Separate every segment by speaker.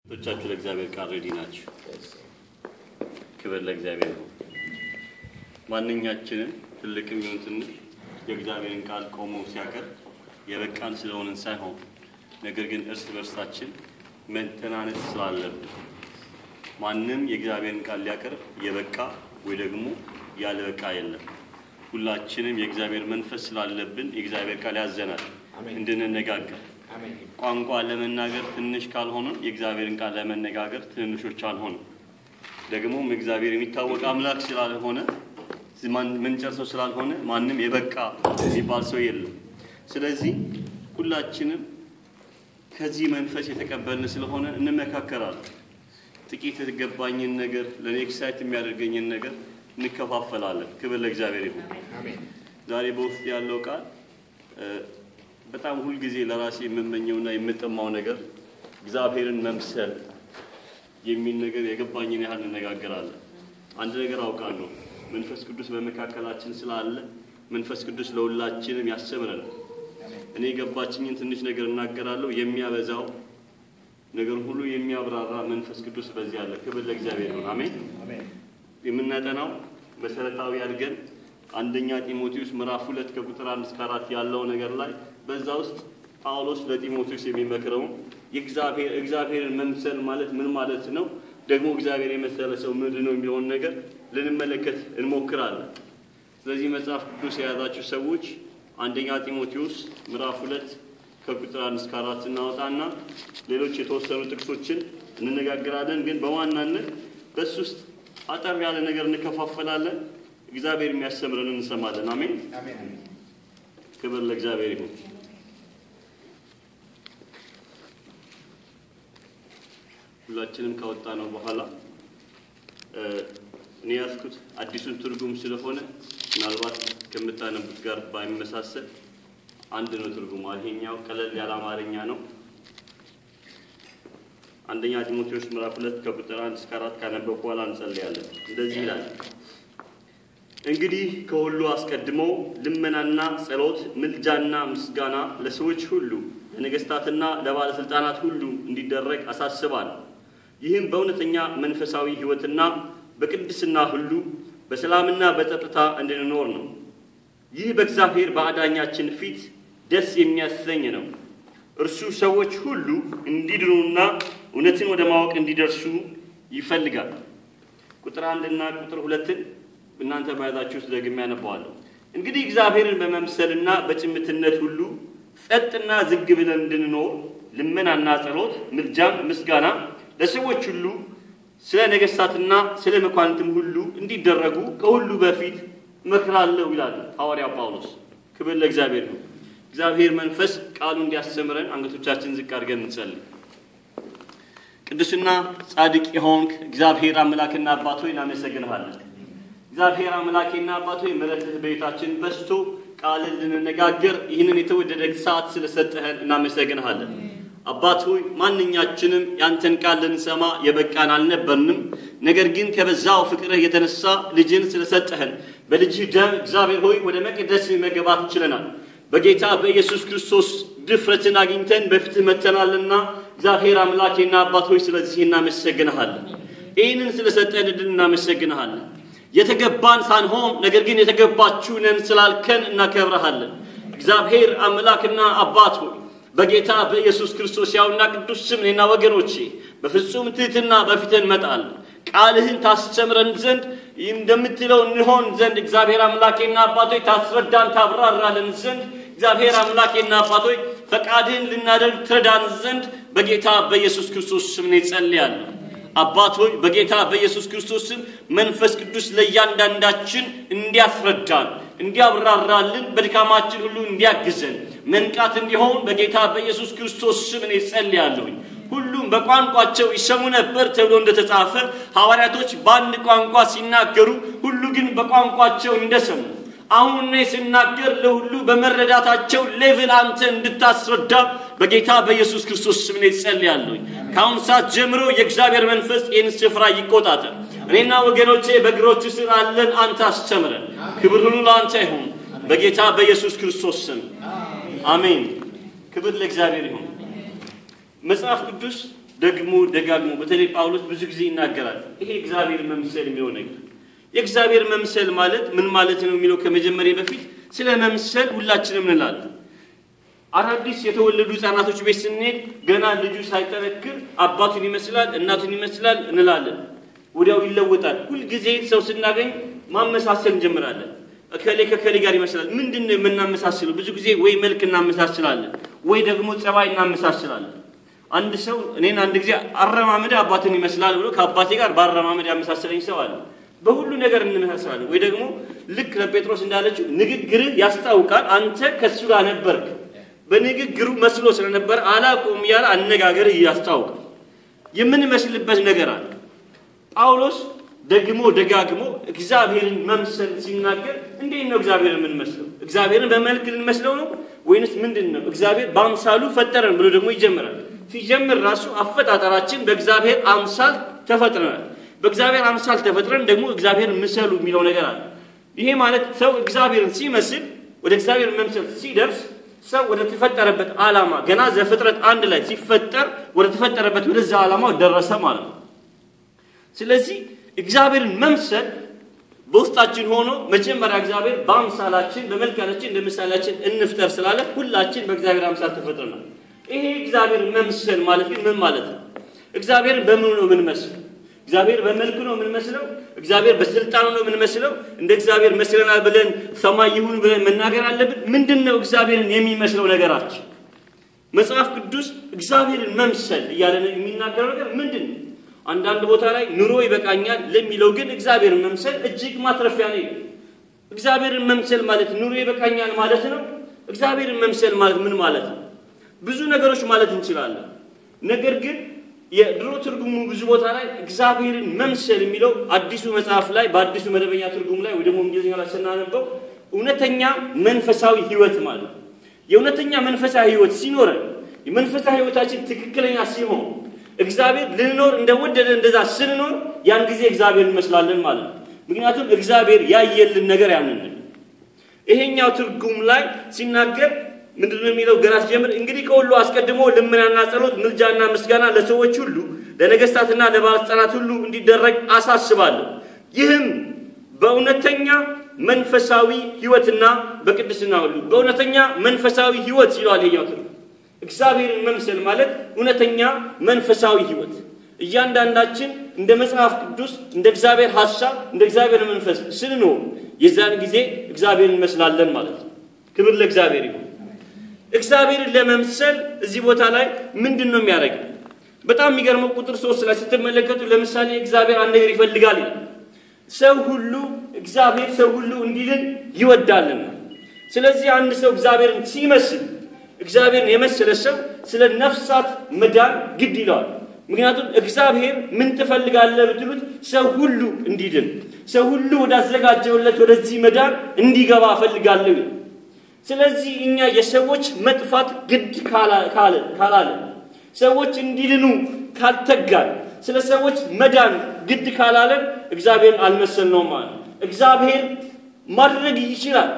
Speaker 1: ቶቻችሁ ለእግዚአብሔር ቃል ሬዲ ናችሁ። ክብር ለእግዚአብሔር ነው። ማንኛችንም ትልቅም ይሁን ትንሽ የእግዚአብሔርን ቃል ቆሞ ሲያቀርብ የበቃን ስለሆነን ሳይሆን ነገር ግን እርስ በርሳችን መተናነጽ ስላለብን ማንንም የእግዚአብሔርን ቃል ሊያቀርብ የበቃ ወይ ደግሞ ያለበቃ የለም። ሁላችንም የእግዚአብሔር መንፈስ ስላለብን የእግዚአብሔር ቃል ያዘናል እንድንነጋገር ቋንቋ ለመናገር ትንሽ ካልሆነ የእግዚአብሔርን ቃል ለመነጋገር ትንሾች አልሆንም። ደግሞ እግዚአብሔር የሚታወቅ አምላክ ስላልሆነ ምንጨርሰው ስላልሆነ ማንንም የበቃ የሚባል ሰው የለም። ስለዚህ ሁላችንም ከዚህ መንፈስ የተቀበልን ስለሆነ እንመካከራለን። ጥቂት የተገባኝን ነገር ለኔክሳይት የሚያደርገኝን ነገር እንከፋፈላለን። ክብር ለእግዚአብሔር ይሁን። አሜን። ዛሬ በውስጥ ያለው ቃል በጣም ሁሉ ጊዜ ለራሴ የምመኘውና የምጠማው ነገር እግዚአብሔርን መምሰል የሚል ነገር የገባኝን ያህል እንነጋገራለን። አንድ ነገር አውቃለሁ፣ መንፈስ ቅዱስ በመካከላችን ስላለ መንፈስ ቅዱስ ለሁላችንም ያስተምረናል። እኔ የገባችኝን ትንሽ ነገር እናገራለሁ፣ የሚያበዛው ነገር ሁሉ የሚያብራራ መንፈስ ቅዱስ በዚህ አለ። ክብር ለእግዚአብሔር ይሁን። አሜን። የምናጠናው መሰረታዊ አድርገን አንደኛ ጢሞቴዎስ ምዕራፍ 2 ከቁጥር 1 እስከ 4 ያለው ነገር ላይ በዛ ውስጥ ጳውሎስ ለጢሞቴዎስ የሚመክረው እግዚአብሔርን መምሰል ማለት ምን ማለት ነው፣ ደግሞ እግዚአብሔር የመሰለ ሰው ምንድን ነው የሚለውን ነገር ልንመለከት እንሞክራለን። ስለዚህ መጽሐፍ ቅዱስ የያዛችሁ ሰዎች አንደኛ ጢሞቴዎስ ምዕራፍ 2 ከቁጥር 1 እስከ 4 እናወጣና ሌሎች የተወሰኑ ጥቅሶችን እንነጋገራለን። ግን በዋናነት በሱ ውስጥ አጠር ያለ ነገር እንከፋፈላለን። እግዚአብሔር የሚያስተምረን እንሰማለን። አሜን አሜን። ክብር ለእግዚአብሔር ይሁን። ሁላችንም ካወጣነው በኋላ እኔ ያስኩት አዲሱን ትርጉም ስለሆነ ምናልባት ከምታነቡት ጋር ባይመሳሰል አንድ ነው ትርጉሙ። ይሄኛው ቀለል ያለ አማርኛ ነው። አንደኛ ጢሞቴዎስ ምዕራፍ 2 ከቁጥር 1 እስከ 4 ካነበብኩ በኋላ እንጸልያለን። እንደዚህ ይላል: እንግዲህ ከሁሉ አስቀድሞ ልመናና ጸሎት ምልጃና ምስጋና ለሰዎች ሁሉ ለነገስታትና ለባለስልጣናት ሁሉ እንዲደረግ አሳስባለሁ። ይህም በእውነተኛ መንፈሳዊ ሕይወትና በቅድስና ሁሉ በሰላምና በጸጥታ እንድንኖር ነው። ይህ በእግዚአብሔር በአዳኛችን ፊት ደስ የሚያሰኝ ነው። እርሱ ሰዎች ሁሉ እንዲድኑና እውነትን ወደ ማወቅ እንዲደርሱ ይፈልጋል። ቁጥር 1 እና ቁጥር 2 እናንተ ባያዛችሁ ደግሜ ያነባዋለሁ። እንግዲህ እግዚአብሔርን በመምሰልና በጭምትነት ሁሉ ጸጥና ዝግ ብለን እንድንኖር ልመናና ጸሎት ምልጃም ምስጋና ለሰዎች ሁሉ ስለ ነገስታትና ስለ መኳንንትም ሁሉ እንዲደረጉ ከሁሉ በፊት እመክራለሁ ይላል ሐዋርያው ጳውሎስ። ክብር ለእግዚአብሔር ይሁን። እግዚአብሔር መንፈስ ቃሉን እንዲያስተምረን አንገቶቻችን ዝቅ አድርገን እንጸልይ። ቅዱስና ጻድቅ የሆንክ እግዚአብሔር አምላክና አባት ሆይ እናመሰግንሃለን። እግዚአብሔር አምላኬና አባት ሆይ ምሕረትህ በቤታችን በዝቶ ቃልን ልንነጋገር ይህንን የተወደደ ሰዓት ስለሰጠህን እናመሰግንሃለን። አባት ሆይ ማንኛችንም ያንተን ቃል ልንሰማ የበቃን አልነበርንም። ነገር ግን ከበዛው ፍቅርህ የተነሳ ልጅን ስለሰጠህን በልጅህ ደም እግዚአብሔር ሆይ ወደ መቅደስ መገባት ችለናል። በጌታ በኢየሱስ ክርስቶስ ድፍረትን አግኝተን በፊትህ መተናልና እግዚአብሔር አምላኬና አባት ሆይ ስለዚህ እናመሰግንሃለን። ይህንን ስለሰጠን እናመሰግንሃለን። የተገባን ሳንሆን ነገር ግን የተገባችሁ ነን ስላልከን እናከብረሃለን። እግዚአብሔር አምላክና አባት ሆይ በጌታ በኢየሱስ ክርስቶስ ያውና ቅዱስ ስም እኔና ወገኖቼ በፍጹም ትህትና በፊትህ እንመጣለን። ቃልህን ታስተምረን ዘንድ እንደምትለው እንሆን ዘንድ እግዚአብሔር አምላኬና አባት ሆይ ታስረዳን ታብራራለን ዘንድ እግዚአብሔር አምላኬና አባት ሆይ ፈቃድህን ልናደርግ ትረዳን ዘንድ በጌታ በኢየሱስ ክርስቶስ ስም እንጸልያለን። አባት ሆይ በጌታ በኢየሱስ ክርስቶስ ስም መንፈስ ቅዱስ ለእያንዳንዳችን እንዲያስረዳን እንዲያብራራልን በድካማችን ሁሉ እንዲያግዘን መንቃት እንዲሆን በጌታ በኢየሱስ ክርስቶስ ስም እንጸልያለሁ። ሁሉም በቋንቋቸው ይሰሙ ነበር ተብሎ እንደተጻፈ ሐዋርያቶች በአንድ ቋንቋ ሲናገሩ ሁሉ ግን በቋንቋቸው እንደሰሙ አሁን እኔ ስናገር ለሁሉ በመረዳታቸው ሌቭል አንተ እንድታስረዳ በጌታ በኢየሱስ ክርስቶስ ስም እንጸልያለሁ። ከአሁን ሰዓት ጀምሮ የእግዚአብሔር መንፈስ ይህን ስፍራ ይቆጣጠር። እኔና ወገኖቼ በእግሮች ስር አለን። አንተ አስተምረን። ክብር ሁሉ ለአንተ ይሁን በጌታ በኢየሱስ ክርስቶስ ስም አሜን። ክብር ለእግዚአብሔር ይሁን። መጽሐፍ ቅዱስ
Speaker 2: ደግሞ ደጋግሞ በተለይ ጳውሎስ ብዙ ጊዜ ይናገራል ይሄ እግዚአብሔር መምሰል የሚለው ነገር የእግዚአብሔር መምሰል ማለት ምን ማለት ነው የሚለው ከመጀመሪያ በፊት ስለ መምሰል ሁላችንም እንላለን አራዲስ የተወለዱ ህፃናቶች ቤት ስንሄድ ገና ልጁ ሳይጠነክር አባቱን ይመስላል እናቱን ይመስላል እንላለን ወዲያው ይለወጣል ሁሉ ጊዜ ሰው ስናገኝ ማመሳሰል እንጀምራለን ከከሌ ጋር ይመስላል ምንድነው የምናመሳስለው ብዙ ጊዜ ወይ መልክ እናመሳስላለን ወይ ደግሞ ጸባይ እናመሳስላለን አንድ ሰው እኔን አንድ ጊዜ አረማመድ አባቱን ይመስላል ብሎ ከአባቴ ጋር ባረማመድ ያመሳሰለኝ ሰው አለ በሁሉ ነገር እንመሳሰላለን ወይ ደግሞ ልክ ለጴጥሮስ እንዳለችው ንግግር ያስታውቃል አንተ ከሱ ጋር ነበርክ በንግግሩ መስሎ ስለነበር አላቆም ያለ አነጋገር ያስታውቃል የምንመስልበት ነገር አለ ጳውሎስ ደግሞ ደጋግሞ እግዚአብሔርን መምሰል ሲናገር እንዴት ነው እግዚአብሔርን የምንመስለው እግዚአብሔርን በመልክ ልንመስለው ነው ወይንስ ምንድነው እግዚአብሔር በአምሳሉ ፈጠረን ብሎ ደግሞ ይጀምራል ሲጀምር ራሱ አፈጣጠራችን በእግዚአብሔር አምሳል ተፈጥረናል በእግዚአብሔር አምሳል ተፈጥረን ደግሞ እግዚአብሔርን ምሰሉ የሚለው ነገር አለ ይሄ ማለት ሰው እግዚአብሔርን ሲመስል ወደ እግዚአብሔር መምሰል ሲደርስ ሰው ወደ ተፈጠረበት ዓላማ ገና ዘፍጥረት 1 ላይ ሲፈጠር ወደ ተፈጠረበት ወደዛ ዓላማው ደረሰ ማለት ነው ስለዚህ እግዚአብሔርን መምሰል በውስጣችን ሆኖ መጀመሪያ እግዚአብሔር በአምሳላችን በመልካችን እንደምሳሌያችን እንፍጠር ስላለ ሁላችን በእግዚአብሔር አምሳል ተፈጥረናል ይሄ እግዚአብሔር መምሰል ማለት ግን ምን ማለት ነው እግዚአብሔርን በምን ነው የምንመስለው እግዚአብሔር በመልኩ ነው የምንመስለው እግዚአብሔር በስልጣኑ ነው የምንመስለው እንደ እግዚአብሔር መስለናል ብለን ሰማይ ይሁን ብለን መናገር አለብን ምንድነው እግዚአብሔርን የሚመስለው ነገራችን መጽሐፍ ቅዱስ እግዚአብሔርን መምሰል እያለ የሚናገረው ነገር ምንድነው አንዳንድ ቦታ ላይ ኑሮ ይበቃኛል ለሚለው ግን እግዚአብሔርን መምሰል እጅግ ማትረፊያ ነው እግዚአብሔርን መምሰል ማለት ኑሮ ይበቃኛል ማለት ነው እግዚአብሔርን መምሰል ማለት ምን ማለት ነው ብዙ ነገሮች ማለት እንችላለን ነገር ግን የድሮ ትርጉሙ ብዙ ቦታ ላይ እግዚአብሔርን መምሰል የሚለው አዲሱ መጽሐፍ ላይ በአዲሱ መደበኛ ትርጉም ላይ ወይ ደግሞ እንግሊዝኛ ላይ ስናነበው እውነተኛ መንፈሳዊ ህይወት ማለት የእውነተኛ መንፈሳዊ ህይወት ሲኖረን የመንፈሳዊ ህይወታችን ትክክለኛ ሲሆን እግዚአብሔር ልንኖር እንደወደደ እንደዛ ስንኖር ያን ጊዜ እግዚአብሔርን እንመስላለን ማለት ነው ምክንያቱም እግዚአብሔር ያየልን ነገር ያንን ይሄኛው ትርጉም ላይ ሲናገር ምንድነው የሚለው ገራስ ጀምር እንግዲህ ከሁሉ አስቀድሞ ልመናና ጸሎት ምልጃና ምስጋና ለሰዎች ሁሉ ለነገስታትና ለባለስልጣናት ሁሉ እንዲደረግ አሳስባለሁ ይህም በእውነተኛ መንፈሳዊ ህይወትና በቅድስና ሁሉ በእውነተኛ መንፈሳዊ ህይወት ይላል ይያቱ እግዚአብሔርን መምሰል ማለት እውነተኛ መንፈሳዊ ህይወት እያንዳንዳችን እንደ መጽሐፍ ቅዱስ እንደ እግዚአብሔር ሐሳብ እንደ እግዚአብሔር መንፈስ ስንኖር የዛን ጊዜ እግዚአብሔርን እንመስላለን ማለት ነው ክብር ለእግዚአብሔር ይሁን እግዚአብሔርን ለመምሰል እዚህ ቦታ ላይ ምንድነው የሚያደርገው በጣም የሚገርመው ቁጥር 3 ላይ ስትመለከቱ ለምሳሌ እግዚአብሔር አንድ ነገር ይፈልጋል ሰው ሁሉ እግዚአብሔር ሰው ሁሉ እንዲልን ይወዳልና ስለዚህ አንድ ሰው እግዚአብሔርን ሲመስል እግዚአብሔርን የመሰለ ሰው ስለ ነፍሳት መዳን ግድ ይለዋል ምክንያቱም እግዚአብሔር ምን ትፈልጋለህ ብትሉት ሰው ሁሉ እንዲድን ሰው ሁሉ ወዳዘጋጀውለት ወደዚህ መዳን እንዲገባ ፈልጋለሁ ስለዚህ እኛ የሰዎች መጥፋት ግድ ካላለ ሰዎች እንዲድኑ ካልተጋል ስለ ሰዎች መዳን ግድ ካላለ እግዚአብሔር አልመሰልነውም ማለት እግዚአብሔር ማድረግ ይችላል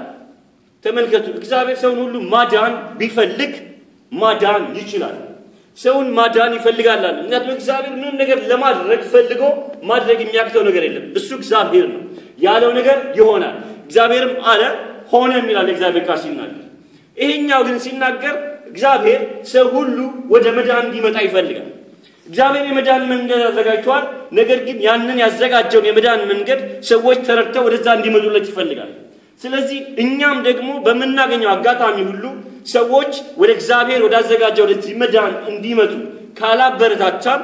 Speaker 2: ተመልከቱ እግዚአብሔር ሰውን ሁሉ ማዳን ቢፈልግ ማዳን ይችላል ሰውን ማዳን ይፈልጋል ምክንያቱም እግዚአብሔር ምንም ነገር ለማድረግ ፈልጎ ማድረግ የሚያቅተው ነገር የለም እሱ እግዚአብሔር ነው ያለው ነገር ይሆናል እግዚአብሔርም አለ ሆነ የሚላል እግዚአብሔር ቃል ሲናገር ይሄኛው ግን ሲናገር እግዚአብሔር ሰው ሁሉ ወደ መዳን እንዲመጣ ይፈልጋል እግዚአብሔር የመዳን መንገድ አዘጋጅቷል ነገር ግን ያንን ያዘጋጀውን የመዳን መንገድ ሰዎች ተረድተው ወደዛ እንዲመጡለት ይፈልጋል ስለዚህ እኛም ደግሞ በመናገኘው አጋጣሚ ሁሉ ሰዎች ወደ እግዚአብሔር ወዳዘጋጀው ወደዚህ መዳን እንዲመጡ ካላበረታታን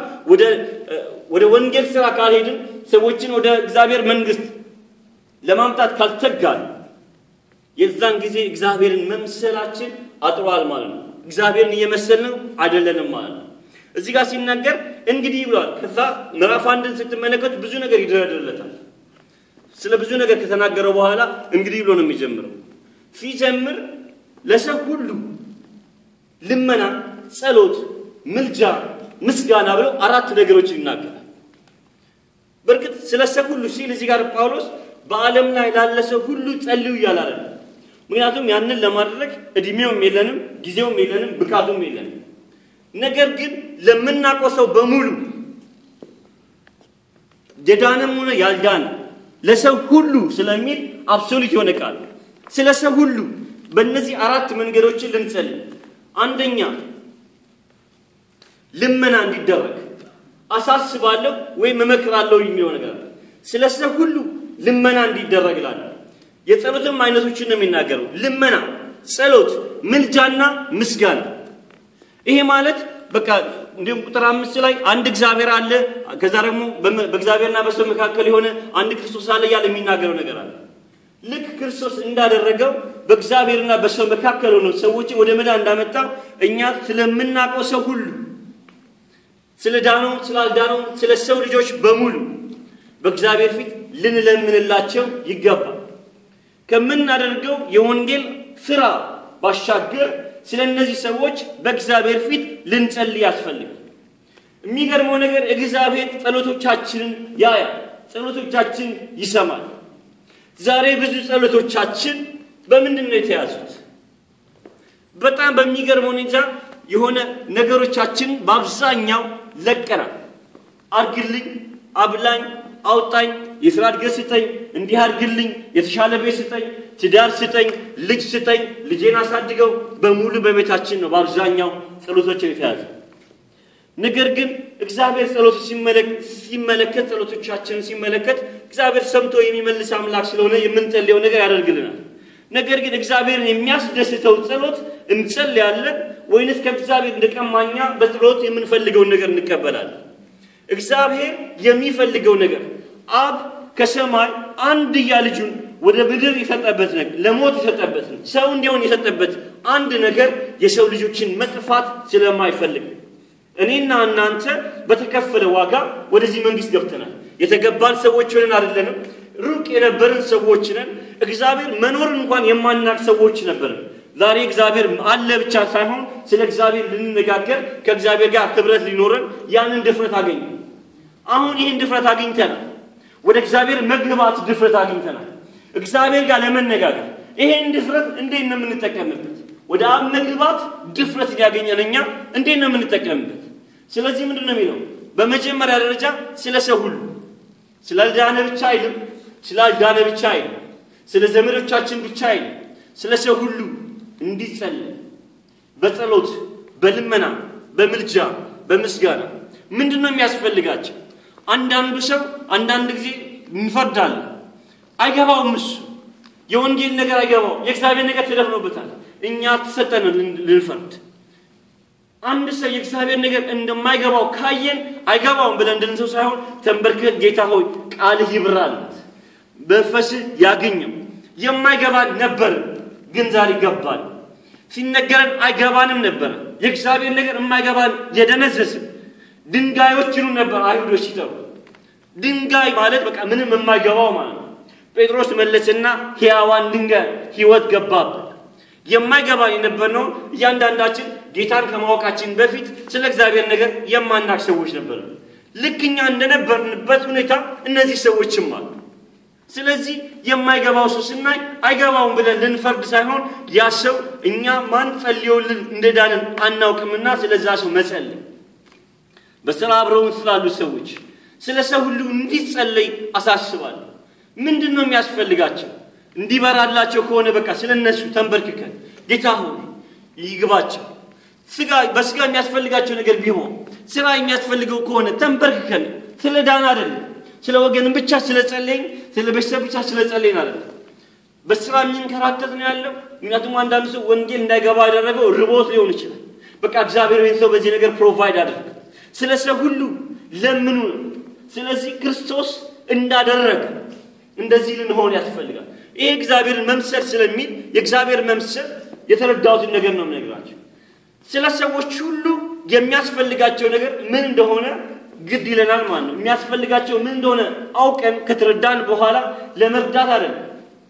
Speaker 2: ወደ ወንጌል ሥራ ካልሄድን ሰዎችን ወደ እግዚአብሔር መንግስት ለማምጣት ካልተጋን የዛን ጊዜ እግዚአብሔርን መምሰላችን አጥሯል ማለት ነው እግዚአብሔርን እየመሰልነው አይደለንም ማለት ነው እዚህ ጋር ሲናገር እንግዲህ ብሏል ከዛ ምዕራፍ 1 ስትመለከቱ ብዙ ነገር ይደረደርለታል ስለ ብዙ ነገር ከተናገረው በኋላ እንግዲህ ብሎ ነው የሚጀምረው ሲጀምር ለሰው ሁሉ ልመና ጸሎት ምልጃ ምስጋና ብሎ አራት ነገሮች ይናገራል በርግጥ ስለ ሰው ሁሉ ሲል እዚህ ጋር ጳውሎስ በዓለም ላይ ላለ ሰው ሁሉ ጸልዩ ይላል ምክንያቱም ያንን ለማድረግ እድሜውም የለንም ጊዜውም የለንም ብቃቱም የለንም ነገር ግን ለምናቆሰው በሙሉ የዳነም ሆነ ያልዳነ ለሰው ሁሉ ስለሚል አብሶሉት የሆነ ቃል ስለ ሰው ሁሉ በእነዚህ አራት መንገዶችን ልንጸልይ አንደኛ ልመና እንዲደረግ አሳስባለሁ ወይም እመክራለሁ የሚለው ነገር ስለ ሰው ሁሉ ልመና እንዲደረግ ይላል የጸሎትም አይነቶችን ነው የሚናገረው ልመና ጸሎት ምልጃና ምስጋና ይሄ ማለት በቃ እንደም ቁጥር 5 ላይ አንድ እግዚአብሔር አለ ከዛ ደግሞ በእግዚአብሔርና በሰው መካከል የሆነ አንድ ክርስቶስ አለ ያለ የሚናገረው ነገር አለ ልክ ክርስቶስ እንዳደረገው በእግዚአብሔርና በሰው መካከል ሆኖ ሰዎች ወደ መዳን እንዳመጣ እኛ ስለምናቀው ሰው ሁሉ ስለዳነው ስላልዳነው ስለ ሰው ልጆች በሙሉ በእግዚአብሔር ፊት ልንለምንላቸው ይገባል ከምናደርገው የወንጌል ስራ ባሻገር ስለነዚህ ሰዎች በእግዚአብሔር ፊት ልንጸልይ ያስፈልጋል የሚገርመው ነገር እግዚአብሔር ጸሎቶቻችንን ያያል ጸሎቶቻችን ይሰማል ዛሬ ብዙ ጸሎቶቻችን በምንድነው የተያዙት በጣም በሚገርመው ሁኔታ የሆነ ነገሮቻችን በአብዛኛው ለቀናል አርግልኝ አብላኝ አውጣኝ የሥራ እድገት ስጠኝ እንዲህ አርግልኝ የተሻለ ቤት ስጠኝ ትዳር ስጠኝ ልጅ ስጠኝ ልጄን አሳድገው በሙሉ በቤታችን ነው በአብዛኛው ጸሎቶችን የተያዘ ነገር ግን እግዚአብሔር ጸሎት ሲመለከት ጸሎቶቻችንን ሲመለከት እግዚአብሔር ሰምቶ የሚመልስ አምላክ ስለሆነ የምንጸልየው ነገር ያደርግልናል ነገር ግን እግዚአብሔርን የሚያስደስተው ጸሎት እንጸልያለን ወይንስ ከእግዚአብሔር እንደቀማኛ በጸሎት የምንፈልገው ነገር እንቀበላለን እግዚአብሔር የሚፈልገው ነገር አብ ከሰማይ አንድያ ልጁን ወደ ምድር የሰጠበት ነገር ለሞት የሰጠበት ሰው እንዲሆን የሰጠበት አንድ ነገር የሰው ልጆችን መጥፋት ስለማይፈልግ እኔና እናንተ በተከፈለ ዋጋ ወደዚህ መንግስት ገብተናል የተገባን ሰዎች ሆነን አይደለንም ሩቅ የነበርን ሰዎች ነን እግዚአብሔር መኖርን እንኳን የማናቅ ሰዎች ነበርን ዛሬ እግዚአብሔር አለ ብቻ ሳይሆን ስለ እግዚአብሔር ልንነጋገር ከእግዚአብሔር ጋር ህብረት ሊኖረን ያንን ድፍረት አገኘ አሁን ይሄን ድፍረት አግኝተናል ወደ እግዚአብሔር መግባት ድፍረት አግኝተናል እግዚአብሔር ጋር ለመነጋገር ይሄን ድፍረት እንዴት ነው የምንጠቀምበት ወደ አብ መግባት ድፍረት ያገኘንኛ እንዴት ነው የምንጠቀምበት ስለዚህ ምንድነው የሚለው በመጀመሪያ ደረጃ ስለ ሰው ሁሉ ስላልዳነ ብቻ አይደለም ስላልዳነ ብቻ አይደለም ስለ ዘመዶቻችን ብቻ አይደለም ስለ ሰው ሁሉ እንዲጸልይ በጸሎት በልመና በምልጃ በምስጋና ምንድነው የሚያስፈልጋቸው አንዳንዱ ሰው አንዳንድ ጊዜ እንፈርዳል አይገባውም እሱ የወንጌል ነገር አይገባው የእግዚአብሔር ነገር ተደፍኖበታል እኛ ተሰጠን ልንፈርድ አንድ ሰው የእግዚአብሔር ነገር እንደማይገባው ካየን አይገባውም ብለን እንድንሰው ሳይሆን ተንበርከክ ጌታ ሆይ ቃልህ ይብራል በፈስ ያገኘው የማይገባን ነበር ግን ዛሬ ገባን ሲነገረን አይገባንም ነበር የእግዚአብሔር ነገር የማይገባን የደነዘዘ ድንጋዮች ይሉ ነበር አይሁዶች ሲጠሩ ድንጋይ ማለት በቃ ምንም የማይገባው ማለት ጴጥሮስ መለሰና ሕያዋን ድንጋይ ሕይወት ገባበት የማይገባን ነበር ነው እያንዳንዳችን ጌታን ከማወቃችን በፊት ስለ እግዚአብሔር ነገር የማናቅ ሰዎች ነበር ልክኛ እንደነበርንበት ሁኔታ እነዚህ ሰዎችም አሉ ስለዚህ የማይገባው ሰው ስናይ አይገባውም ብለን ልንፈርድ ሳይሆን ያ ሰው እኛ ማን ጸልዮልን እንደዳንን አናውቅምና ስለዛ ሰው መጸለይ በስራ አብረውን ስላሉ ሰዎች ስለ ሰው ሁሉ እንዲጸለይ አሳስባለሁ ምንድነው የሚያስፈልጋቸው እንዲበራላቸው ከሆነ በቃ ስለነሱ ተንበርክከን ጌታ ሆይ ይግባቸው ስጋ በስጋ የሚያስፈልጋቸው ነገር ቢሆን ስራ የሚያስፈልገው ከሆነ ተንበርክከን ስለዳን አይደለም ስለ ወገን ብቻ ስለጸለይን ስለ ቤተሰብ ብቻ ስለጸለይን አይደለም በስራ የሚንከራተት ነው ያለው ምክንያቱም አንዳንድ ሰው ወንጌል እንዳይገባ ያደረገው ርቦት ሊሆን ይችላል በቃ እግዚአብሔር ሰው በዚህ ነገር ፕሮቫይድ አድርግ ስለ ሰው ሁሉ ለምኑ ስለዚህ ክርስቶስ እንዳደረገ እንደዚህ ልንሆን ያስፈልጋል ይሄ እግዚአብሔር መምሰል ስለሚል የእግዚአብሔር መምሰል የተረዳሁትን ነገር ነው የምነግራችሁ ስለ ሰዎች ሁሉ የሚያስፈልጋቸው ነገር ምን እንደሆነ ግድ ይለናል ማለት ነው የሚያስፈልጋቸው ምን እንደሆነ አውቀን ከተረዳን በኋላ ለመርዳት አይደለም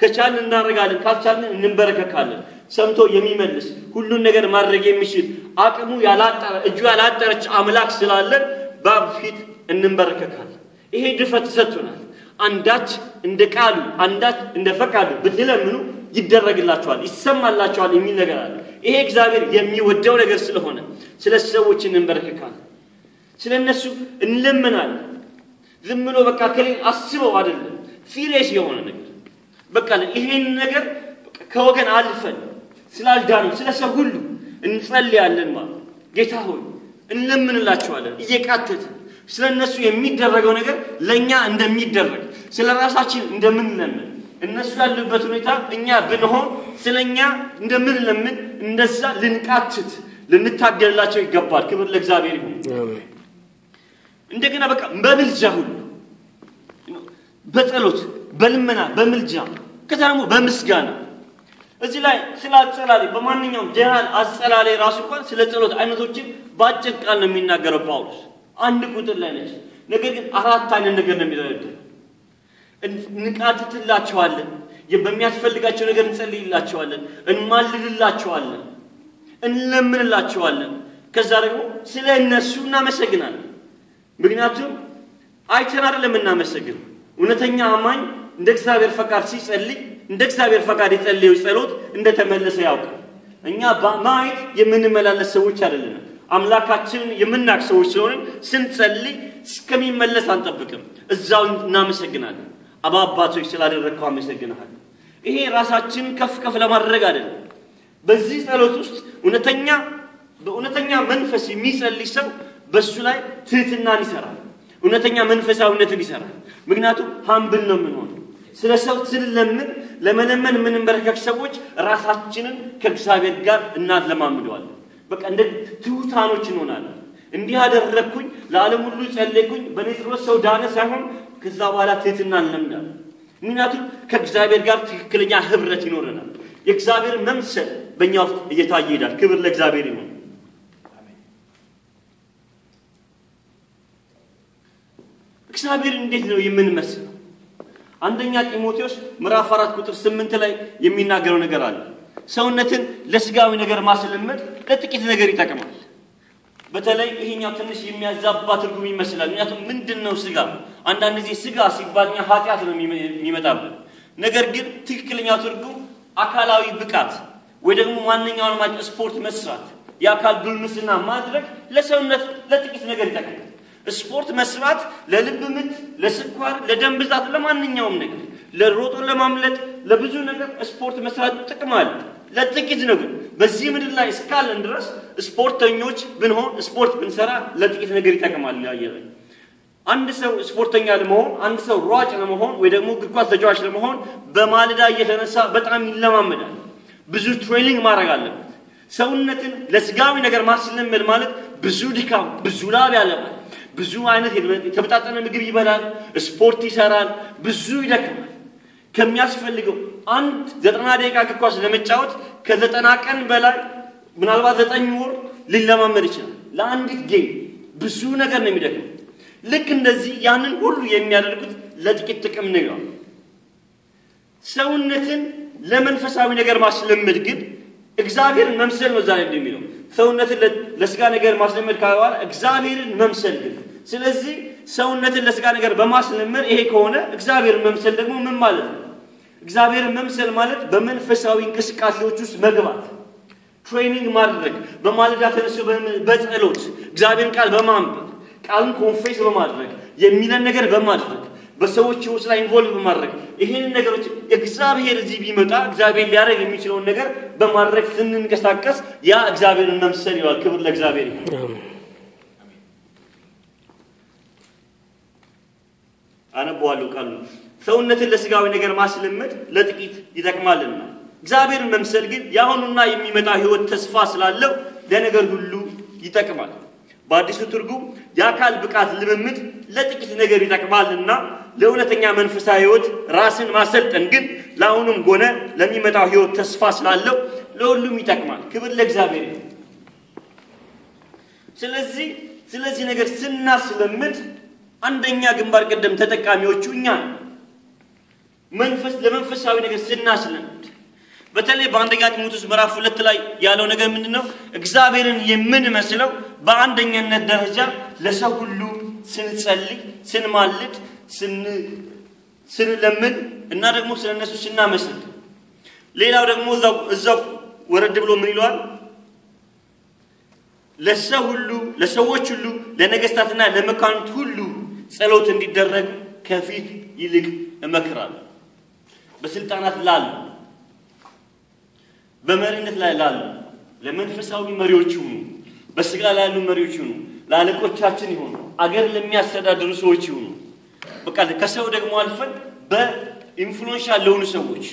Speaker 2: ከቻልን እናረጋለን ካልቻልን እንበረከካለን ሰምቶ የሚመልስ ሁሉን ነገር ማድረግ የሚችል አቅሙ ያላጠረ እጁ ያላጠረች አምላክ ስላለን በፊት እንበረከካለን ይሄ ድፍረት ተሰጥቶናል አንዳች እንደ ቃሉ አንዳች እንደ ፈቃዱ ብትለምኑ ይደረግላችኋል ይሰማላችኋል የሚል ነገር አለ ይሄ እግዚአብሔር የሚወደው ነገር ስለሆነ ስለ ሰዎች እንበረከካለን ስለነሱ እንለምናለን ዝም ብሎ በቃ ከሌላ አስበው አይደለም ሲሪየስ የሆነ ነገር በቃ ይሄን ነገር ከወገን አልፈን ስላልዳኑ ስለሰው ሁሉ እንጸልያለን ማለት ጌታ ሆይ እንለምንላቸዋለን እየቃተትን ስለነሱ የሚደረገው ነገር ለኛ እንደሚደረግ ስለራሳችን እንደምንለምን እነሱ ያሉበት ሁኔታ እኛ ብንሆን ስለኛ እንደምንለምን እንደዛ ልንቃትት ልንታገልላቸው ይገባል ክብር ለእግዚአብሔር ይሁን አሜን እንደገና በቃ በምልጃ ሁሉ በጸሎት በልመና በምልጃ ከዛም በምስጋና እዚህ ላይ ስላጸላለ በማንኛውም ጀነራል አጸላለ ራሱ እንኳን ስለ ጸሎት አይነቶችን ባጭር ቃል ነው የሚናገረው ጳውሎስ አንድ ቁጥር ላይ ነች ነገር ግን አራት አይነት ነገር ነው የሚደረደው እንቃትትላቸዋለን በሚያስፈልጋቸው ነገር እንጸልይላቸዋለን እንማልድላቸዋለን እንለምንላቸዋለን ከዛ ደግሞ ስለ እነሱ እናመሰግናለን ምክንያቱም አይተን አይደለም እናመሰግን እውነተኛ አማኝ እንደ እግዚአብሔር ፈቃድ ሲጸልይ እንደ እግዚአብሔር ፈቃድ ይጸልዩ ጸሎት እንደተመለሰ ያውቃል እኛ በማየት የምንመላለስ ሰዎች አይደለም አምላካችንን የምናክ ሰዎች ስለሆነ ስንጸልይ እስከሚመለስ አንጠብቅም እዛው እናመሰግናለን አባባቶች ስላደረግከው አመሰግናለሁ ይሄ ራሳችን ከፍ ለማድረግ አይደለም በዚህ ጸሎት ውስጥ እውነተኛ መንፈስ የሚጸልይ ሰው በሱ ላይ ትህትናን ይሰራል እውነተኛ መንፈሳዊነትን ይሰራል ምክንያቱም ሃምብል ነው የምንሆነው ስለ ሰው ስለምን ለመለመን ምን እንበረከክ ሰዎች ራሳችንን ከእግዚአብሔር ጋር እናለማምደዋለን በቃ እንደ ትሁታኖች እንሆናለን እንዲህ አደረኩኝ ለዓለም ሁሉ ጸለይኩኝ በኔትሮስ ሰው ዳነ ሳይሆን ከዛ በኋላ ትህትናን ለምዳለን ምክንያቱም ከእግዚአብሔር ጋር ትክክለኛ ህብረት ይኖረናል የእግዚአብሔር መምሰል በእኛ ውስጥ እየታየ ይሄዳል ክብር ለእግዚአብሔር ይሁን እግዚአብሔር እንዴት ነው የምንመስለው አንደኛ ጢሞቴዎስ ምዕራፍ 4 ቁጥር 8 ላይ የሚናገረው ነገር አለ ሰውነትን ለስጋዊ ነገር ማስለመድ ለጥቂት ነገር ይጠቅማል በተለይ ይሄኛው ትንሽ የሚያዛባ ትርጉም ይመስላል ምክንያቱም ምንድነው ስጋ አንዳንድ ጊዜ ስጋ ሲባልኛ ኃጢያት ነው የሚመጣብን ነገር ግን ትክክለኛው ትርጉም አካላዊ ብቃት ወይ ደግሞ ማንኛውንም አይነት ስፖርት መስራት የአካል ጉልምስና ማድረግ ለሰውነት ለጥቂት ነገር ይጠቅማል ስፖርት መስራት ለልብ ምት ለስኳር ለደም ብዛት ለማንኛውም ነገር ለሮጦ ለማምለጥ ለብዙ ነገር ስፖርት መስራት ጥቅም አለ ለጥቂት ነገር በዚህ ምድር ላይ እስካለን ድረስ ስፖርተኞች ብንሆን ስፖርት ብንሰራ ለጥቂት ነገር ይጠቅማል ያየለ አንድ ሰው ስፖርተኛ ለመሆን አንድ ሰው ሯጭ ለመሆን ወይ ደግሞ እግር ኳስ ተጫዋች ለመሆን በማለዳ እየተነሳ በጣም ይለማመዳል ብዙ ትሬኒንግ ማድረግ አለበት ሰውነትን ለስጋዊ ነገር ማስለመድ ማለት ብዙ ድካም ብዙ ላብ ያለበት ብዙ አይነት የተበጣጠነ ምግብ ይበላል ስፖርት ይሰራል ብዙ ይደክማል ከሚያስፈልገው አንድ 90 ደቂቃ እግር ኳስ ለመጫወት ከ90 ቀን በላይ ምናልባት 9 ወር ሊለማመድ ይችላል ለአንዲት ጌም ብዙ ነገር ነው የሚደክመው ልክ እንደዚህ ያንን ሁሉ የሚያደርጉት ለጥቂት ጥቅም ነው ሰውነትን ለመንፈሳዊ ነገር ማስለመድ ግን እግዚአብሔርን መምሰል ነው ዛሬ እንደሚለው ሰውነትን ለስጋ ነገር ማስለመድ ካዋል እግዚአብሔርን መምሰል ግን ስለዚህ ሰውነትን ለስጋ ነገር በማስለመድ ይሄ ከሆነ እግዚአብሔርን መምሰል ደግሞ ምን ማለት ነው እግዚአብሔርን መምሰል ማለት በመንፈሳዊ እንቅስቃሴዎች ውስጥ መግባት ትሬኒንግ ማድረግ በማለዳ ተነስቶ በጸሎት እግዚአብሔርን ቃል በማንበብ ቃልን ኮንፌስ በማድረግ የሚለን ነገር በማድረግ በሰዎች ውስጥ ላይ ኢንቮልቭ በማድረግ ይሄን ነገሮች እግዚአብሔር እዚህ ቢመጣ እግዚአብሔር ሊያደርግ የሚችለው ነገር በማድረግ ስንንቀሳቀስ ያ እግዚአብሔርን መምሰል ይዋል ክብር ለእግዚአብሔር ይሁን አነባዋለሁ ቃሉ ሰውነትን ለስጋዊ ነገር ማስለመድ ለጥቂት ይጠቅማልና እግዚአብሔርን መምሰል ግን ያሁንና የሚመጣ ህይወት ተስፋ ስላለው ለነገር ሁሉ ይጠቅማል በአዲሱ ትርጉም የአካል ብቃት ልምምድ ለጥቂት ነገር ይጠቅማልና ለእውነተኛ መንፈሳዊ ህይወት ራስን ማሰልጠን ግን ለአሁኑም ሆነ ለሚመጣው ህይወት ተስፋ ስላለው ለሁሉም ይጠቅማል ክብር ለእግዚአብሔር ይሁን ስለዚህ ነገር ስናስለምድ አንደኛ ግንባር ቀደም ተጠቃሚዎቹ እኛ ለመንፈሳዊ ነገር ስናስለምድ በተለይ በአንደኛ ጢሞቴዎስ ምዕራፍ 2 ላይ ያለው ነገር ምንድነው እግዚአብሔርን የምንመስለው በአንደኛነት ደረጃ ለሰው ሁሉ ስንጸልይ ስንማልድ ስንለምን እና ደግሞ ስለነሱ ስናመሰግን ሌላው ደግሞ እዛው ወረድ ብሎ ምን ይሏል ለሰው ሁሉ ለሰዎች ሁሉ ለነገስታትና ለመኳንንት ሁሉ ጸሎት እንዲደረግ ከፊት ይልቅ እመክራለሁ። በስልጣናት ላሉ በመሪነት ላይ ላሉ ለመንፈሳዊ መሪዎች ይሁኑ በስጋ ላሉ መሪዎች ይሁኑ ለአለቆቻችን ይሁኑ አገር ለሚያስተዳድሩ ሰዎች ይሁኑ በቃ ከሰው ደግሞ አልፈን በኢንፍሉዌንሻል ለሆኑ ሰዎች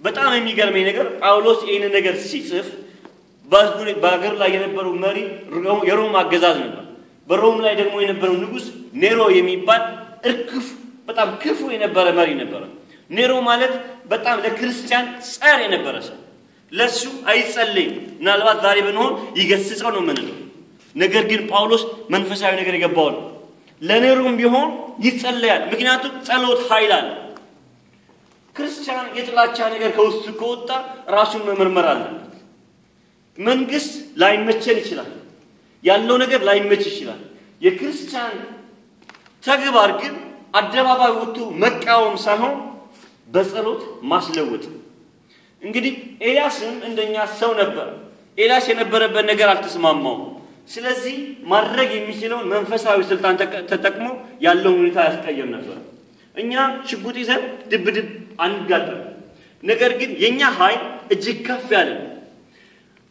Speaker 2: በጣም የሚገርመኝ ነገር ጳውሎስ ይህንን ነገር ሲጽፍ በአገር ላይ የነበረው መሪ የሮም አገዛዝ ነበር። በሮም ላይ ደግሞ የነበረው ንጉስ ኔሮ የሚባል እርክፍ በጣም ክፉ የነበረ መሪ ነበር። ኔሮ ማለት በጣም ለክርስቲያን ጸር የነበረ ሰው ለሱ አይጸልይም። ምናልባት ዛሬ ብንሆን ይገስጸው ነው የምንለው። ነገር ግን ጳውሎስ መንፈሳዊ ነገር የገባው ነው። ለኔሮም ቢሆን ይጸልያል። ምክንያቱም ጸሎት ኃይል አለ። ክርስቲያን የጥላቻ ነገር ከውስጡ ከወጣ ራሱን መመርመር አለበት። መንግስት ላይመቸን ይችላል። ያለው ነገር ላይመች ይችላል። የክርስቲያን ተግባር ግን አደባባይ ወጥቶ መቃወም ሳይሆን በጸሎት ማስለወጥ። እንግዲህ ኤልያስም እንደኛ ሰው ነበር። ኤልያስ የነበረበት ነገር አልተስማማው። ስለዚህ ማድረግ የሚችለውን መንፈሳዊ ስልጣን ተጠቅሞ ያለውን ሁኔታ ያስቀየም ነበር። እኛ ሽጉጥ ይዘን ድብድብ አንጋጠም። ነገር ግን የኛ ኃይል እጅግ ከፍ ያለ ነው።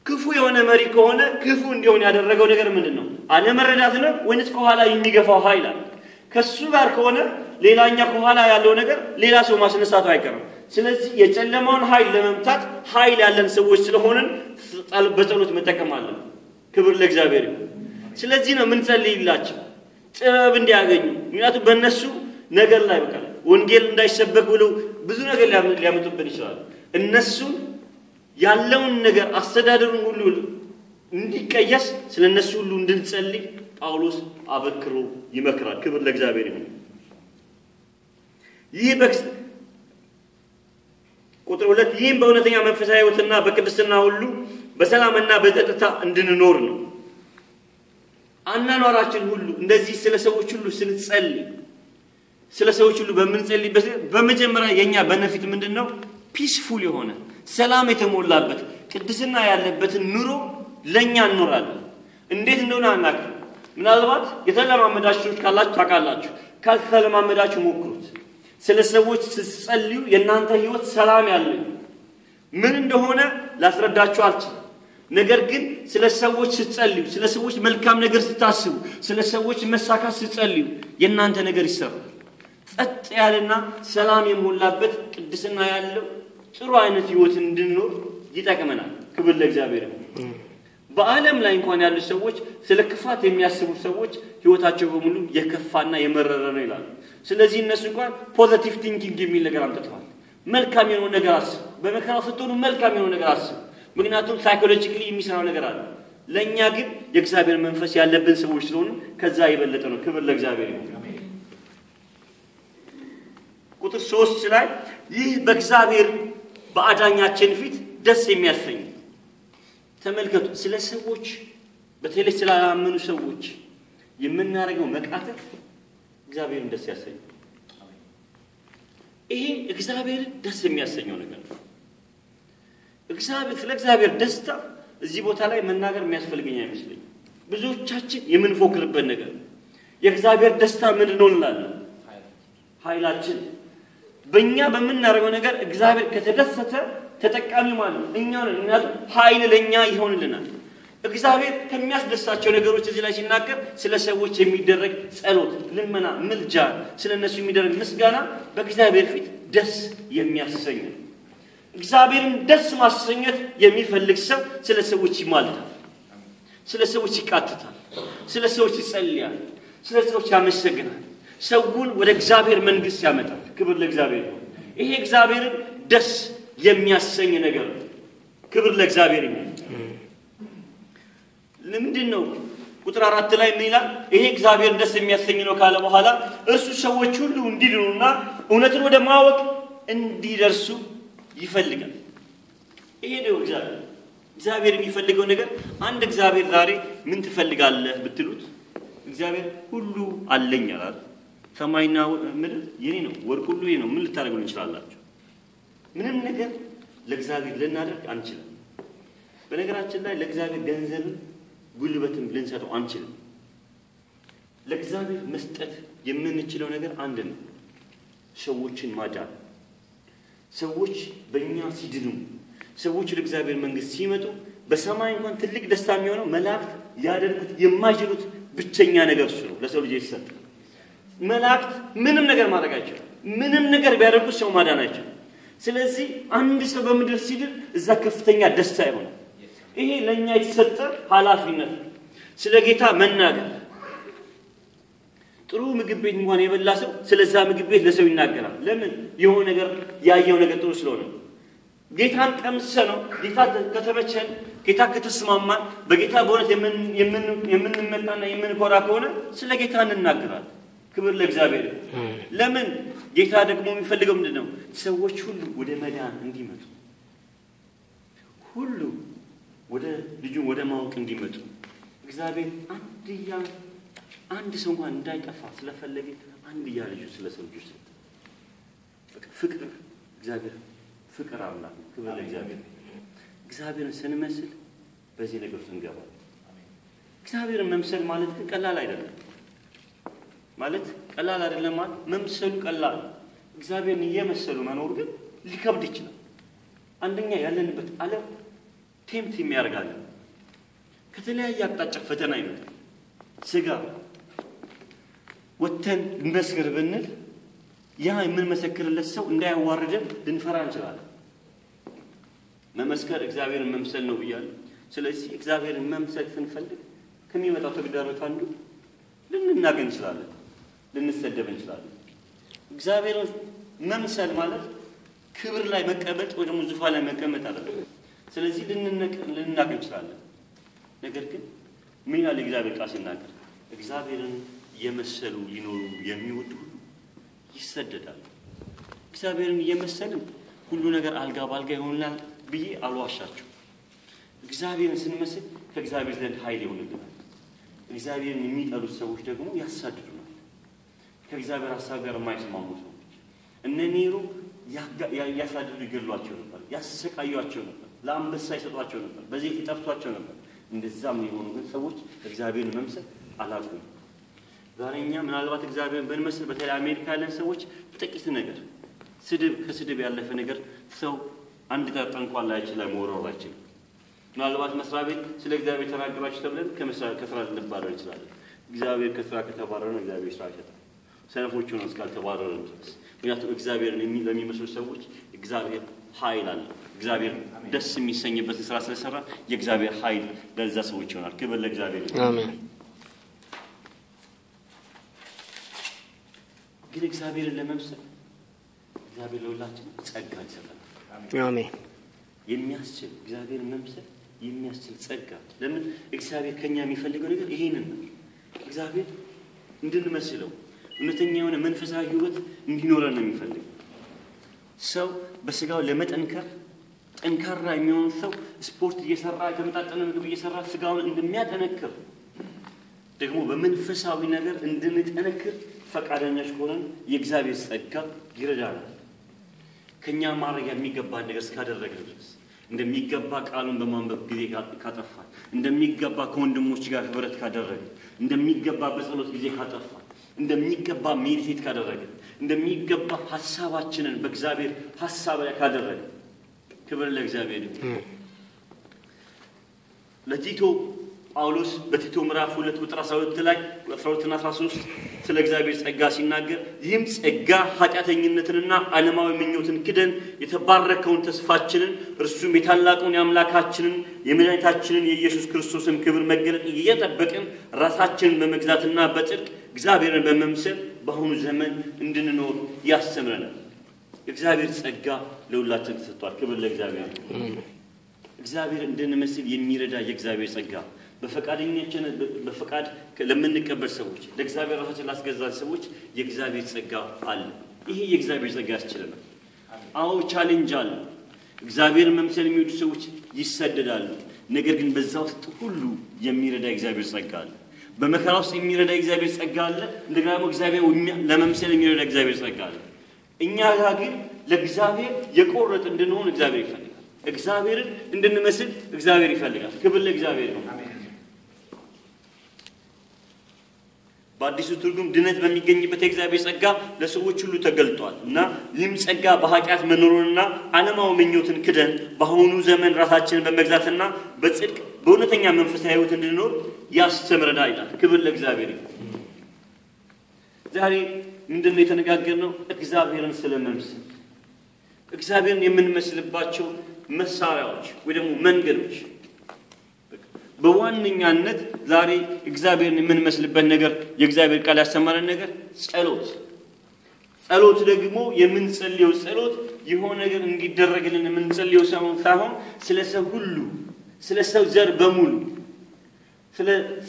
Speaker 2: ክፉ የሆነ መሪ ከሆነ ክፉ እንዲሆን ያደረገው ነገር ምንድነው? አለመረዳት ነው ወይስ ከኋላ የሚገፋው ኃይል አለ? ከሱ ጋር ከሆነ ሌላኛ ከኋላ ያለው ነገር ሌላ ሰው ማስነሳቱ አይቀርም። ስለዚህ የጨለማውን ኃይል ለመምታት ኃይል ያለን ሰዎች ስለሆነን በጸሎት መጠቀም አለን። ክብር ለእግዚአብሔር ይሁን። ስለዚህ ነው ምን ጸልይላችሁ ጥበብ እንዲያገኙ። ምክንያቱም በእነሱ ነገር ላይ በቃ ወንጌል እንዳይሰበክ ብለው ብዙ ነገር ሊያመጡብን ይችላል። እነሱን ያለውን ነገር አስተዳደሩን ሁሉ እንዲቀየስ ስለነሱ ሁሉ እንድንጸልይ ጳውሎስ አበክሮ ይመክራል። ክብር ለእግዚአብሔር ይሁን። ይህ ቁጥር 2 ይህም በእውነተኛ መንፈሳዊ ሕይወትና በቅድስና ሁሉ በሰላምና በጸጥታ እንድንኖር ነው። አናኗራችን ሁሉ እንደዚህ ስለ ሰዎች ሁሉ ስንጸልይ ስለ ሰዎች ሁሉ በመንጸልይበት በመጀመሪያ የኛ በነፊት ምንድነው? ፒስፉል የሆነ ሰላም የተሞላበት ቅድስና ያለበትን ኑሮ ለኛ እንኖራለን። እንዴት እንደሆነ አናውቅም። ምናልባት የተለማመዳችሁ ካላችሁ ታውቃላችሁ። ካልተለማመዳችሁ ሞክሩት። ስለ ሰዎች ስትጸልዩ የእናንተ ህይወት ሰላም ያለው ምን እንደሆነ ላስረዳችሁ አልችልም። ነገር ግን ስለ ሰዎች ስትጸልዩ ስለ ሰዎች መልካም ነገር ስታስቡ ስለ ሰዎች መሳካት ስትጸልዩ የእናንተ ነገር ይሰራል። ጸጥ ያለና ሰላም የሞላበት ቅድስና ያለው ጥሩ አይነት ህይወት እንድንኖር ይጠቅመናል። ክብር ለእግዚአብሔር ይሁን። በዓለም ላይ እንኳን ያሉ ሰዎች ስለ ክፋት የሚያስቡ ሰዎች ህይወታቸው በሙሉ የከፋና የመረረ ነው ይላሉ። ስለዚህ እነሱ እንኳን ፖዚቲቭ ቲንኪንግ የሚል ነገር አምጥተዋል። መልካም የሆነ ነገር አስቡ። በመከራ ስትሆኑ መልካም የሆነ ነገር አስቡ። ምክንያቱም ሳይኮሎጂካሊ የሚሰራው ነገር አለ። ለኛ ግን የእግዚአብሔር መንፈስ ያለብን ሰዎች ስለሆነ ከዛ የበለጠ ነው። ክብር ለእግዚአብሔር ይሁን። ቁጥር 3 ላይ ይህ በእግዚአብሔር በአዳኛችን ፊት ደስ የሚያሰኝ ተመልከቱ። ስለ ሰዎች በተለይ ስላላመኑ ሰዎች የምናደርገው መቃተት እግዚአብሔርን ደስ ያሰኝ። ይሄ እግዚአብሔርን ደስ የሚያሰኘው ነገር ነው። ስለ እግዚአብሔር ደስታ እዚህ ቦታ ላይ መናገር የሚያስፈልገኝ አይመስለኝም። ብዙዎቻችን የምንፎክርበት ነገር የእግዚአብሔር ደስታ ምንድን ነው እንላለን። ኃይላችን በእኛ በምናደርገው ነገር እግዚአብሔር ከተደሰተ ተጠቃሚ ማለት ነው እኛ ነን። ምክንያቱም ኃይል ለእኛ ይሆንልናል። እግዚአብሔር ከሚያስደስታቸው ነገሮች እዚህ ላይ ሲናገር ስለ ሰዎች የሚደረግ ጸሎት፣ ልመና፣ ምልጃ፣ ስለ እነሱ የሚደረግ ምስጋና በእግዚአብሔር ፊት ደስ የሚያሰኝ ነው። እግዚአብሔርን ደስ ማሰኘት የሚፈልግ ሰው ስለ ሰዎች ይማልዳል፣ ስለ ሰዎች ይቃትታል፣ ስለ ሰዎች ይጸልያል፣ ስለ ሰዎች ያመሰግናል፣ ሰውን ወደ እግዚአብሔር መንግስት ያመጣል። ክብር ለእግዚአብሔር ይሁን። ይሄ እግዚአብሔርን ደስ የሚያሰኝ ነገር ነው። ክብር ለእግዚአብሔር ይሁን። ለምንድን ነው ቁጥር 4 ላይ ምን ይላል? ይሄ እግዚአብሔር ደስ የሚያሰኝ ነው ካለ በኋላ እርሱ ሰዎች ሁሉ እንዲድኑና እውነትን ወደ ማወቅ እንዲደርሱ ይፈልጋል። ይሄ ነው እግዚአብሔር የሚፈልገው ነገር። አንድ እግዚአብሔር ዛሬ ምን ትፈልጋለህ ብትሉት እግዚአብሔር ሁሉ አለኝ አላል። ሰማይና ምድር የኔ ነው፣ ወርቅ ሁሉ የኔ ነው። ምን ልታደርጉ እንችላላችሁ? ምንም ነገር ለእግዚአብሔር ልናደርግ አንችልም። በነገራችን ላይ ለእግዚአብሔር ገንዘብ ጉልበትም ልንሰጠው አንችልም። ለእግዚአብሔር መስጠት የምንችለው ነገር አንድ ነው፣ ሰዎችን ማዳን። ሰዎች በእኛ ሲድኑ፣ ሰዎች ወደ እግዚአብሔር መንግሥት ሲመጡ በሰማይ እንኳን ትልቅ ደስታ የሚሆነው መላእክት ሊያደርጉት የማይችሉት ብቸኛ ነገር እሱ ነው። ለሰው ልጅ የተሰጠ መላእክት ምንም ነገር ማድረግ አይችሉም። ምንም ነገር ቢያደርጉት ሰው ማዳን አይችሉም። ስለዚህ አንድ ሰው በምድር ሲድን እዛ ከፍተኛ ደስታ ይሆናል። ይሄ ለእኛ የተሰጠ ኃላፊነት ነው። ስለ ጌታ መናገር። ጥሩ ምግብ ቤት እንኳን የበላ ሰው ስለዛ ምግብ ቤት ለሰው ይናገራል። ለምን? የሆነ ነገር ያየው ነገር ጥሩ ስለሆነ። ጌታን ቀምሰ ነው ጌታ ከተመቸን፣ ጌታ ከተስማማን፣ በጌታ በእውነት የምንመጣና የምንኮራ ከሆነ ስለ ጌታ እንናገራለን። ክብር ለእግዚአብሔር። ለምን? ጌታ ደግሞ የሚፈልገው ምንድነው? ሰዎች ሁሉ ወደ መዳን እንዲመጡ፣ ሁሉ ወደ ልጁ ወደ ማወቅ እንዲመጡ። እግዚአብሔር አንድ ሰው እንኳን እንዳይጠፋ ስለፈለገ አንድያ ልጁ ስለ ሰው ልጆች ሰጠ። ፍቅር፣ እግዚአብሔር ፍቅር አምላክ ነው። ክብር ለእግዚአብሔር። እግዚአብሔርን ስንመስል በዚህ ነገር ውስጥ እንገባለን። እግዚአብሔርን መምሰል ማለት ግን ቀላል አይደለም። ማለት መምሰሉ ቀላል፣ እግዚአብሔርን እየመሰሉ መኖር ግን ሊከብድ ይችላል። አንደኛ ያለንበት ዓለም ቴምፕት የሚያደርጋለን። ከተለያየ አቅጣጫ ፈተና ይመጣል። ስጋ ወተን እንመስክር ብንል ያ የምንመሰክርለት ሰው እንዳያዋርደን ልንፈራ እንችላለን። መመስከር እግዚአብሔርን መምሰል ነው ብያለሁ። ስለዚህ እግዚአብሔርን መምሰል ስንፈልግ ከሚመጣው ተግዳሮት አንዱ ልንናገር እንችላለን፣ ልንሰደብ እንችላለን። እግዚአብሔርን መምሰል ማለት ክብር ላይ መቀመጥ ወይ ደግሞ ዙፋን ላይ መቀመጥ አይደለም። ስለዚህ ልንናገር እንችላለን። ነገር ግን ምን ያህል እግዚአብሔር ቃል ሲናገር እግዚአብሔርን የመሰሉ ሊኖሩ የሚወዱ ሁሉ ይሰደዳሉ። እግዚአብሔርን እየመሰልን ሁሉ ነገር አልጋ ባልጋ ይሆንላል ብዬ አልዋሻችሁ። እግዚአብሔርን ስንመስል ከእግዚአብሔር ዘንድ ኃይል ይሆንልናል። እግዚአብሔርን የሚጠሉት ሰዎች ደግሞ ያሳድዱናል። ከእግዚአብሔር ሐሳብ ጋር የማይስማሙ ሰዎች እነ ኔሮ ያሳድዱ፣ ይገድሏቸው ነበር፣ ያሰቃዩአቸው ነበር፣ ለአንበሳ ይሰጧቸው ነበር፣ በዘይት ይጠብሷቸው ነበር። እንደዛም የሆኑ ግን ሰዎች እግዚአብሔርን መምሰል አላቁም። ዛሬ እኛ ምናልባት እግዚአብሔርን ብንመስል በተለይ አሜሪካ ያለን ሰዎች ጥቂት ነገር ከስድብ ያለፈ ነገር ሰው አንድ ጠርጠር እንኳን ላያችን ላይ መወረር አይችልም። ምናልባት መስሪያ ቤት ስለ እግዚአብሔር ተናገራችሁ ተብለን ከስራ ልንባረር እንችላለን። እግዚአብሔር ከስራ ከተባረረ ነው እግዚአብሔር ስራ ይሰጣል። ሰነፎቹ ነው እስካልተባረረ ድረስ። ምክንያቱም እግዚአብሔርን ለሚመስሉ ሰዎች እግዚአብሔር ኃይል አለ። እግዚአብሔር ደስ የሚሰኝበትን ስራ ስለሰራ የእግዚአብሔር ኃይል ለዛ ሰዎች ይሆናል። ክብር ለእግዚአብሔር።
Speaker 3: አሜን።
Speaker 2: ግን እግዚአብሔርን ለመምሰል እግዚአብሔር ለሁላችን ጸጋ ይሰጣል።
Speaker 3: አሜን።
Speaker 2: የሚያስችል እግዚአብሔርን መምሰል የሚያስችል ጸጋ። ለምን? እግዚአብሔር ከኛ የሚፈልገው ነገር ይሄንን ነው። እግዚአብሔር እንድንመስለው እውነተኛ የሆነ መንፈሳዊ ህይወት እንዲኖረን ነው የሚፈልገው። ሰው በስጋው ለመጠንከር ጠንካራ የሚሆን ሰው ስፖርት እየሰራ የተመጣጠነ ምግብ እየሰራ ስጋውን እንደሚያጠነክር ደግሞ በመንፈሳዊ ነገር እንድንጠነክር ፈቃደኞች ከሆነን የእግዚአብሔር ጸጋ ይረዳናል። ከኛ ማድረግ የሚገባን ነገር እስካደረግን ድረስ እንደሚገባ ቃሉን በማንበብ ጊዜ ካጠፋን፣ እንደሚገባ ከወንድሞች ጋር ህብረት ካደረግን፣ እንደሚገባ በጸሎት ጊዜ ካጠፋን፣ እንደሚገባ ሜዲቴት ካደረግን፣ እንደሚገባ ሐሳባችንን በእግዚአብሔር ሐሳብ ላይ ካደረግን፣ ክብር ለእግዚአብሔር ይሁን። ለቲቶ ጳውሎስ በቲቶ ምዕራፍ 2 ቁጥር 12 ላይ 12 እና 13 ስለ እግዚአብሔር ጸጋ ሲናገር ይህም ጸጋ ኃጢአተኝነትንና ዓለማዊ ምኞትን ክደን የተባረከውን ተስፋችንን እርሱም የታላቁን የአምላካችንን የመድኃኒታችንን የኢየሱስ ክርስቶስን ክብር መገለጥ እየጠበቅን ራሳችንን በመግዛትና በጽድቅ እግዚአብሔርን በመምሰል በአሁኑ ዘመን እንድንኖር ያስተምረናል። እግዚአብሔር ጸጋ ለሁላችን ተሰጥቷል። ክብር ለእግዚአብሔር። እግዚአብሔር እንድንመስል የሚረዳ የእግዚአብሔር ጸጋ በፈቃድ ለምንቀበል ሰዎች ለእግዚአብሔር ራሳችን ላስገዛን ሰዎች የእግዚአብሔር ጸጋ አለ። ይሄ የእግዚአብሔር ጸጋ ያስችለናል። አዎ ቻሌንጅ አለ። እግዚአብሔር መምሰል የሚወዱ ሰዎች ይሰደዳሉ። ነገር ግን በዛ ውስጥ ሁሉ የሚረዳ የእግዚአብሔር ጸጋ አለ። በመከራ ውስጥ የሚረዳ የእግዚአብሔር ጸጋ አለ። እንደገና ደግሞ እግዚአብሔር ለመምሰል የሚረዳ የእግዚአብሔር ጸጋ አለ። እኛ ጋር ግን ለእግዚአብሔር የቆረጥ እንድንሆን እግዚአብሔር ይፈልጋል። እግዚአብሔርን እንድንመስል እግዚአብሔር ይፈልጋል። ክብር ለእግዚአብሔር ነው። በአዲሱ ትርጉም ድነት በሚገኝበት የእግዚአብሔር ጸጋ ለሰዎች ሁሉ ተገልጧል እና ይህም ጸጋ በኃጢአት መኖሩንና ዓለማዊ ምኞትን ክደን በአሁኑ ዘመን ራሳችንን በመግዛትና በጽድቅ በእውነተኛ መንፈሳዊ ሕይወት እንድንኖር ያስተምረናል ይላል። ክብር ለእግዚአብሔር ይሁን። ዛሬ ምንድነው የተነጋገርነው? እግዚአብሔርን ስለመምሰል፣ እግዚአብሔርን የምንመስልባቸው መሳሪያዎች ወይ ደግሞ መንገዶች። በዋነኛነት ዛሬ እግዚአብሔርን የምንመስልበት ነገር የእግዚአብሔር ቃል ያስተማረን ነገር ጸሎት ደግሞ የምንጸልየው ጸሎት የሆነ ነገር እንዲደረግልን የምንጸልየው ሳይሆን ስለ ሰው ሁሉ፣ ስለ ሰው ዘር በሙሉ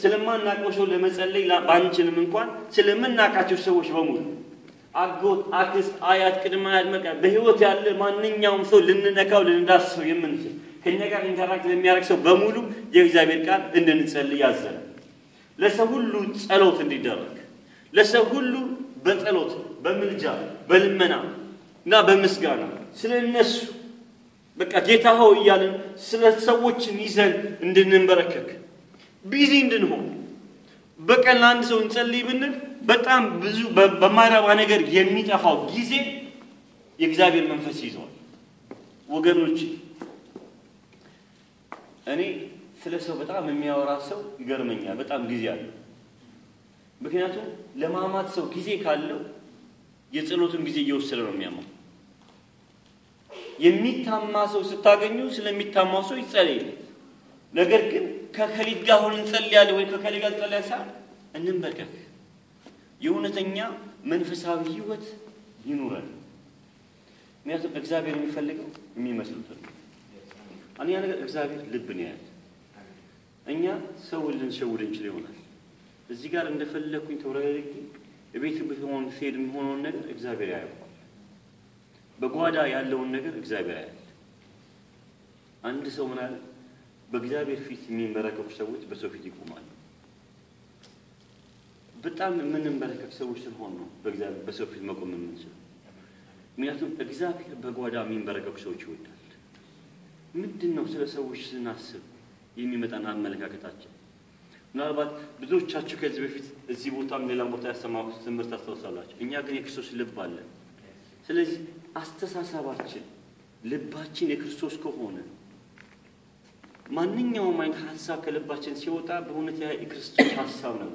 Speaker 2: ስለማናውቀው ሰው ለመጸለይ ባንችልም እንኳን ስለምናውቃቸው ሰዎች በሙሉ አጎት፣ አክስት፣ አያት፣ ቅድመ አያት መቃ በህይወት ያለ ማንኛውም ሰው ልንነካው ልንዳስሰው የምንችል ከኛ ጋር ኢንተራክት ለሚያደርግ ሰው በሙሉ የእግዚአብሔር ቃል እንድንጸልይ ያዘናል። ለሰው ሁሉ ጸሎት እንዲደረግ፣ ለሰው ሁሉ በጸሎት በምልጃ በልመና እና በምስጋና ስለነሱ በቃ ጌታ ሆይ እያልን ስለ ሰዎችን ይዘን እንድንበረከክ ቢዚ እንድንሆን በቀን ለአንድ ሰው እንጸልይ ብንል በጣም ብዙ በማይረባ ነገር የሚጠፋው ጊዜ የእግዚአብሔር መንፈስ ይዘዋል። ወገኖች እኔ ስለ ሰው በጣም የሚያወራ ሰው ይገርመኛል። በጣም ጊዜ አለው። ምክንያቱም ለማማት ሰው ጊዜ ካለው የጸሎቱን ጊዜ እየወሰደ ነው የሚያማው። የሚታማ ሰው ስታገኙ ስለሚታማው ሰው ይጸልያል። ነገር ግን ከከሊት ጋር ሆነን እንጸልያለን ወይ ከከሊት ጋር እንጸልያለን እንንበርከክ። የእውነተኛ መንፈሳዊ ህይወት ይኑረን። ምክንያቱም እግዚአብሔር የሚፈልገው የሚመስሉት ነው። አንያ ነገር እግዚአብሔር ልብን ያያል። እኛ ሰው ልንሸውድ እንችል ይሆናል። እዚህ ጋር እንደፈለኩኝ ተወራረቂ እቤት ብትሆን ፌድ የሚሆነውን ነገር እግዚአብሔር ያያል። በጓዳ ያለውን ነገር እግዚአብሔር ያያል። አንድ ሰው ምን አለ? በእግዚአብሔር ፊት የሚንበረከኩ ሰዎች በሰው ፊት ይቆማሉ። በጣም የምንበረከክ ሰዎች ስንሆን ነው በእግዚአብሔር በሰው ፊት መቆም የምንችለው። ምክንያቱም እግዚአብሔር በጓዳ የሚንበረከኩ ሰዎች ይወዳል። ምንድነው ስለ ሰዎች ስናስብ የሚመጣና አመለካከታችን? ምናልባት ብዙዎቻችሁ ከዚህ በፊት እዚህ ቦታም ሌላ ቦታ ያስተማሩት ትምህርት አስተውሳላችሁ። እኛ ግን የክርስቶስ ልብ አለን። ስለዚህ አስተሳሰባችን ልባችን የክርስቶስ ከሆነ ማንኛውም አይነት ሐሳብ ከልባችን ሲወጣ በእውነት ያ የክርስቶስ ሐሳብ ነው።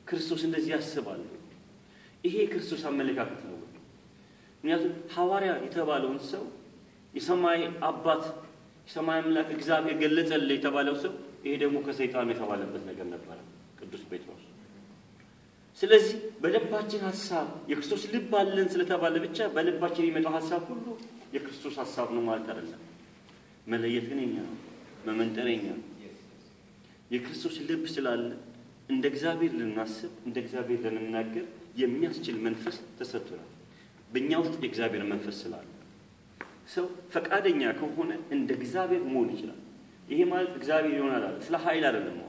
Speaker 2: ክርስቶስ እንደዚህ ያስባል። ይሄ የክርስቶስ አመለካከት ነው። ምክንያቱም ሐዋርያ የተባለውን ሰው የሰማይ አባት የሰማይ አምላክ እግዚአብሔር ገለጸልኝ የተባለው ሰው ይሄ ደግሞ ከሰይጣን የተባለበት ነገር ነበር ቅዱስ ጴጥሮስ። ስለዚህ በልባችን ሐሳብ የክርስቶስ ልብ አለን ስለተባለ ብቻ በልባችን የሚመጣው ሐሳብ ሁሉ የክርስቶስ ሐሳብ ነው ማለት አይደለም። መለየት ግን የኛ ነው፣ መመንጠረኛ ነው። የክርስቶስ ልብ ስላለ እንደ እግዚአብሔር ልናስብ እንደ እግዚአብሔር ልንናገር የሚያስችል መንፈስ ተሰጥቷል። በእኛ ውስጥ የእግዚአብሔር መንፈስ ስላለ ሰው ፈቃደኛ ከሆነ እንደ እግዚአብሔር መሆን ይችላል። ይሄ ማለት እግዚአብሔር ይሆናል ስለ ኃይል አይደለም።